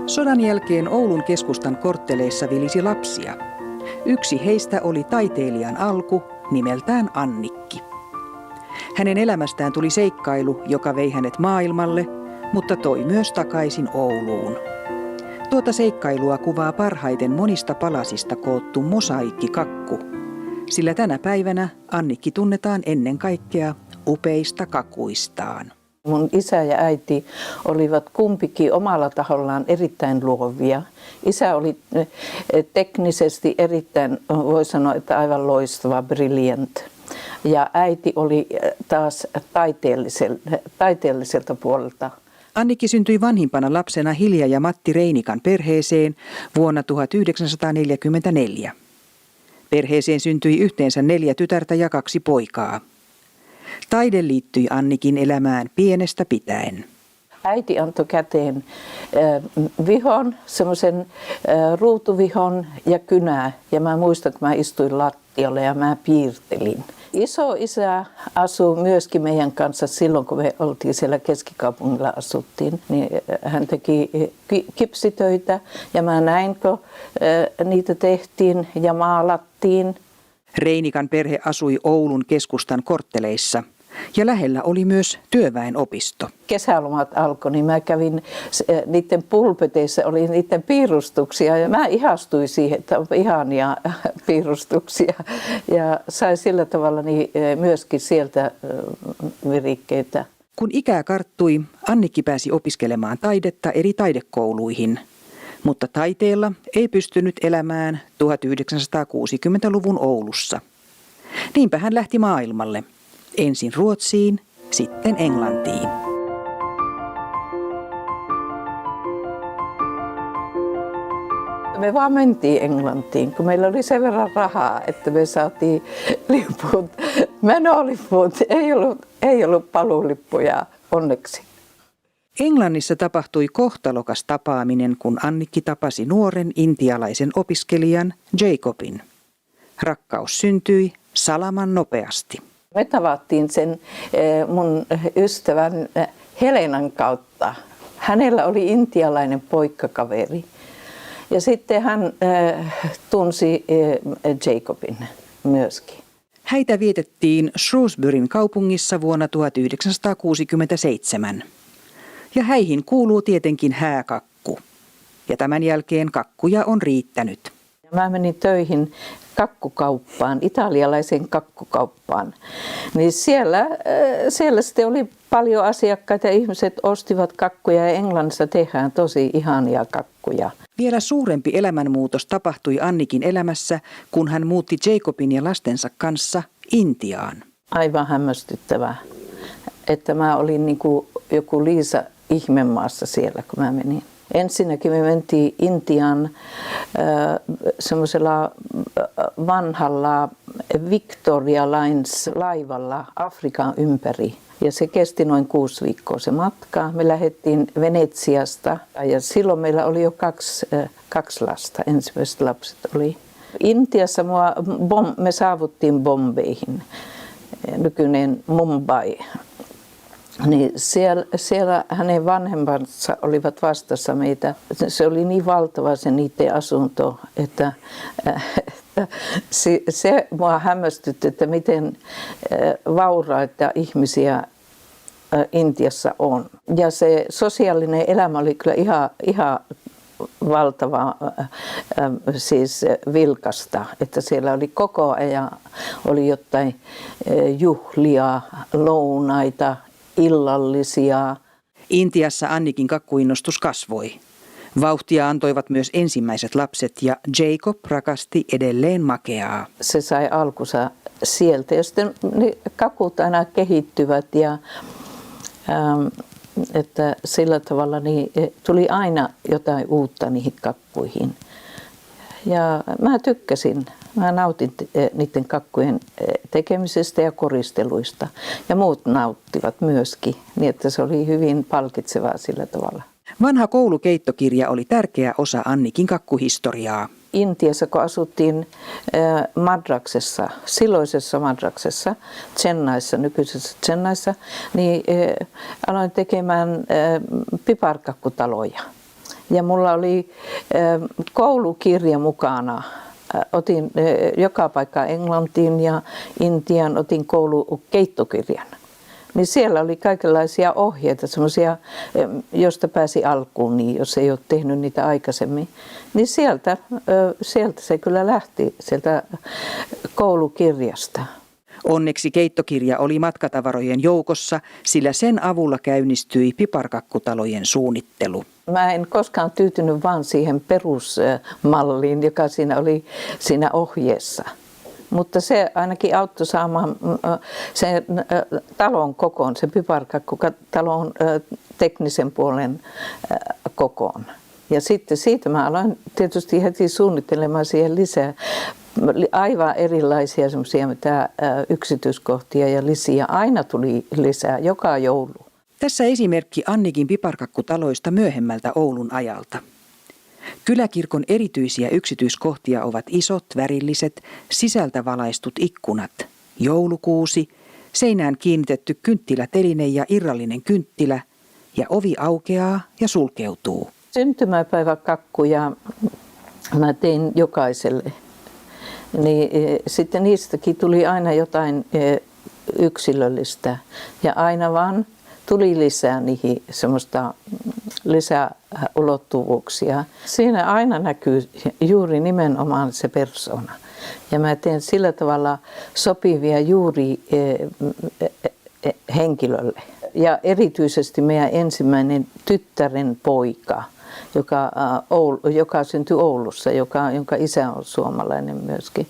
Sodan jälkeen Oulun keskustan kortteleissa vilisi lapsia. Yksi heistä oli taiteilijan alku, nimeltään Annikki. Hänen elämästään tuli seikkailu, joka vei hänet maailmalle, mutta toi myös takaisin Ouluun. Tuota seikkailua kuvaa parhaiten monista palasista koottu mosaiikkikakku, sillä tänä päivänä Annikki tunnetaan ennen kaikkea upeista kakuistaan. Mun isä ja äiti olivat kumpikin omalla tahollaan erittäin luovia. Isä oli teknisesti erittäin, voi sanoa, että aivan loistava, brilliant. Ja äiti oli taas taiteelliselta puolelta. Annikki syntyi vanhimpana lapsena Hilja ja Matti Reinikan perheeseen vuonna 1944. Perheeseen syntyi yhteensä 4 tytärtä ja 2 poikaa. Taide liittyi Annikin elämään pienestä pitäen. Äiti antoi käteen vihon, semmoisen ruutuvihon ja kynää. Ja mä muistan, että mä istuin lattialle ja mä piirtelin. Isoisä asui myöskin meidän kanssa silloin, kun me oltiin siellä keskikaupungilla asuttiin. Niin hän teki kipsitöitä ja mä näin, kun niitä tehtiin ja maalattiin. Reinikan perhe asui Oulun keskustan kortteleissa ja lähellä oli myös työväenopisto. Kesälomat alkoi, niin mä kävin niiden pulpeteissa, oli niiden piirustuksia ja mä ihastuin siihen, että on ihania piirustuksia ja sai sillä tavalla niin myöskin sieltä virikkeitä. Kun ikää karttui, Annikki pääsi opiskelemaan taidetta eri taidekouluihin, mutta taiteella ei pystynyt elämään 1960-luvun Oulussa. Niinpä hän lähti maailmalle. Ensin Ruotsiin, sitten Englantiin. Me vaan mentiin Englantiin, kun meillä oli sen verran rahaa, että me saatiin liput, menoliput, ei ollut paluulippuja onneksi. Englannissa tapahtui kohtalokas tapaaminen, kun Annikki tapasi nuoren intialaisen opiskelijan Jacobin. Rakkaus syntyi salaman nopeasti. Me tavattiin sen mun ystävän Helenan kautta. Hänellä oli intialainen poikkakaveri. Ja sitten hän tunsi Jacobin myöskin. Häitä vietettiin Shrewsburyn kaupungissa vuonna 1967. Ja häihin kuuluu tietenkin hääkakku. Ja tämän jälkeen kakkuja on riittänyt. Mä menin töihin kakkukauppaan, italialaiseen kakkukauppaan. Niin siellä sitten oli paljon asiakkaita ja ihmiset ostivat kakkuja ja Englannissa tehdään tosi ihania kakkuja. Vielä suurempi elämänmuutos tapahtui Annikin elämässä, kun hän muutti Jacobin ja lastensa kanssa Intiaan. Aivan hämmästyttävää, että mä olin niin kuin joku Liisa ihmemaassa siellä, kun mä menin. Ensinnäkin me mentiin Intiaan semmoisella vanhalla Victoria Lines laivalla Afrikan ympäri. Ja se kesti noin 6 viikkoa se matka. Me lähdettiin Venetsiasta ja silloin meillä oli jo kaksi lasta. Ensimmäiset lapset oli. Intiassa me saavuttiin Bombeihin, nykyinen Mumbai. Niin siellä hänen vanhempansa olivat vastassa meitä. Se oli niin valtava se niiden asunto, että se mua hämmästytti, että miten vauraita ihmisiä Intiassa on. Ja se sosiaalinen elämä oli kyllä ihan valtava siis vilkasta, että siellä oli koko ajan oli jotain juhlia, lounaita, illallisia. Intiassa Annikin kakkuinnostus kasvoi. Vauhtia antoivat myös ensimmäiset lapset ja Jacob rakasti edelleen makeaa. Se sai alkunsa sieltä ja sitten ne kakut aina kehittyvät ja että sillä tavalla niin tuli aina jotain uutta niihin kakkuihin. Ja mä tykkäsin. Mä nautin niiden kakkujen tekemisestä ja koristeluista. Ja muut nauttivat myöskin, niin että se oli hyvin palkitsevaa sillä tavalla. Vanha koulukeittokirja oli tärkeä osa Annikin kakkuhistoriaa. Intiassa, kun asuttiin Madraksessa, silloisessa Madraksessa, Chennaissa, nykyisessä Chennaissa, niin aloin tekemään piparkakkutaloja. Ja mulla oli koulukirja mukana. Otin joka paikka Englantiin ja Intian, otin koulukeittokirjan. Niin siellä oli kaikenlaisia ohjeita, semmoisia, josta pääsi alkuun, niin jos ei ole tehnyt niitä aikaisemmin. Niin sieltä se kyllä lähti, sieltä koulukirjasta. Onneksi keittokirja oli matkatavarojen joukossa, sillä sen avulla käynnistyi piparkakkutalojen suunnittelu. Mä en koskaan tyytynyt vaan siihen perusmalliin, joka siinä oli siinä ohjeessa. Mutta se ainakin auttoi saamaan sen talon kokoon, se piparkakkutalon teknisen puolen kokoon. Ja sitten siitä mä aloin tietysti heti suunnittelemaan siihen lisää aivan erilaisia semmoisia yksityiskohtia ja lisiä. Aina tuli lisää joka joulu. Tässä esimerkki Annikin piparkakkutaloista myöhemmältä Oulun ajalta. Kyläkirkon erityisiä yksityiskohtia ovat isot, värilliset, sisältä valaistut ikkunat, joulukuusi, seinään kiinnitetty kynttiläteline ja irrallinen kynttilä, ja ovi aukeaa ja sulkeutuu. Syntymäpäiväkakkuja mä tein jokaiselle. Niin, sitten niistäkin tuli aina jotain yksilöllistä ja aina vaan tuli lisää niihin semmoista lisäulottuvuuksia. Siinä aina näkyy juuri nimenomaan se persona. Ja mä teen sillä tavalla sopivia juuri henkilölle. Ja erityisesti meidän ensimmäinen tyttären poika, joka syntyi Oulussa, jonka isä on suomalainen myöskin.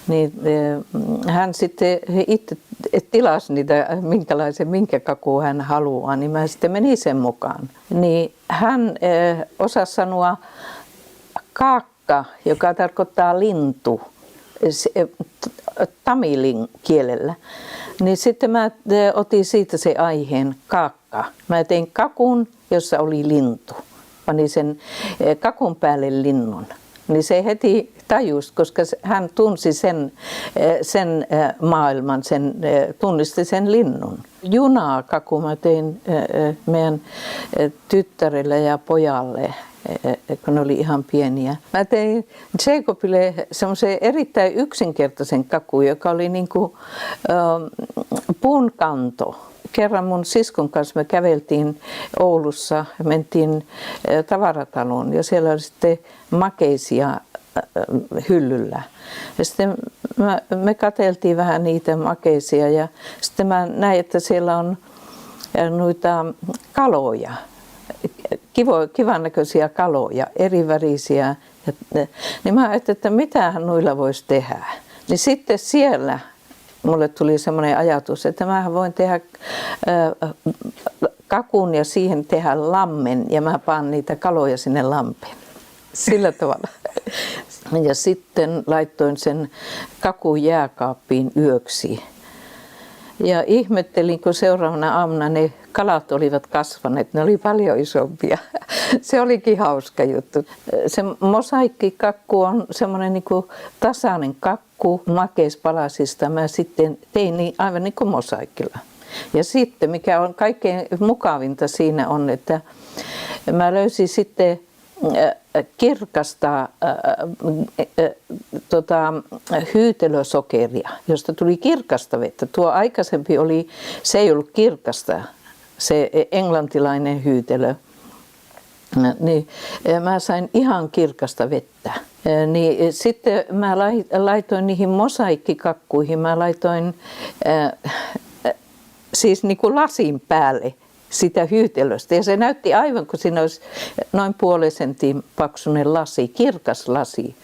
Niin hän sitten itse tilasi niitä, minkä kakua hän haluaa, niin mä sitten menin sen mukaan. Niin hän osasi sanoa kaakka, joka tarkoittaa lintu, tamilin kielellä. Niin sitten mä otin siitä se aiheen kaakka. Mä tein kakun, jossa oli lintu. Panin sen kakun päälle linnun. Niin se heti tajusi, koska hän tunsi sen maailman, tunnisti sen linnun. Junaa kaku mä tein meidän tyttärelle ja pojalle, kun ne oli ihan pieniä. Mä tein Jacobille semmoisen erittäin yksinkertaisen kakun, joka oli niin kuin puun kanto. Kerran mun siskon kanssa me käveltiin Oulussa, mentiin tavarataloon ja siellä oli sitten makeisia hyllyllä. Ja sitten me katseltiin vähän niitä makeisia ja sitten mä näin, että siellä on noita kaloja, kivan näköisiä kaloja, erivärisiä. Niin mä ajattelin, että mitähän noilla voisi tehdä. Niin sitten siellä mulle tuli semmoinen ajatus, että mä voin tehdä kakun ja siihen tehdä lammen ja mä paan niitä kaloja sinne lampeen. Sillä tavalla. Ja sitten laittoin sen kakun jääkaappiin yöksi. Ja ihmettelin, kun seuraavana aamuna ne kalat olivat kasvaneet, ne oli paljon isompia. Se olikin hauska juttu. Se mosaikkikakku on semmoinen niin kuin tasainen kakku makeispalasista. Mä sitten tein niin aivan niin kuin mosaikkilla. Ja sitten mikä on kaikkein mukavinta siinä on, että mä löysin sitten kirkasta hyytelösokeria, josta tuli kirkasta vettä. Tuo aikaisempi se ei ollut kirkasta, se englantilainen hyytelö. Niin, mä sain ihan kirkasta vettä. Niin, sitten mä laitoin niihin mosaikkikakkuihin, mä laitoin siis niin kuin lasin päälle sitä hyytelöstä. Ja se näytti aivan kuin siinä olisi noin puolen sentin paksuinen lasi, kirkas lasi.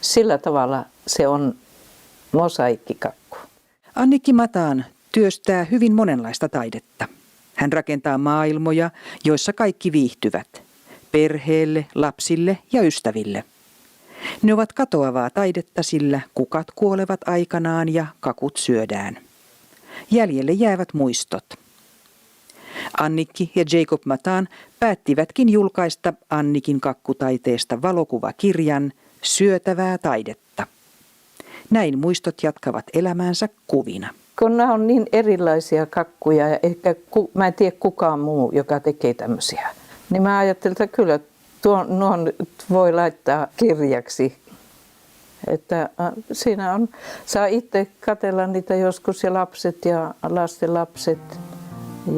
Sillä tavalla se on mosaikkikakku. Annikki Mataan työstää hyvin monenlaista taidetta. Hän rakentaa maailmoja, joissa kaikki viihtyvät. Perheelle, lapsille ja ystäville. Ne ovat katoavaa taidetta, sillä kukat kuolevat aikanaan ja kakut syödään. Jäljelle jäävät muistot. Annikki ja Jacob Mataan päättivätkin julkaista Annikin kakkutaiteesta valokuvakirjan Syötävää taidetta. Näin muistot jatkavat elämäänsä kuvina. Kun nämä on niin erilaisia kakkuja ja ehkä mä en tiedä kukaan muu, joka tekee tämmöisiä, niin mä ajattelin, että kyllä Nuon voi laittaa kirjaksi. Että siinä on, saa itse katsella niitä joskus ja lapset ja lastenlapset,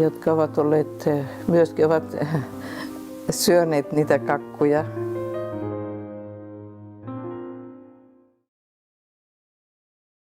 jotka ovat olleet, myöskin ovat syöneet niitä kakkuja.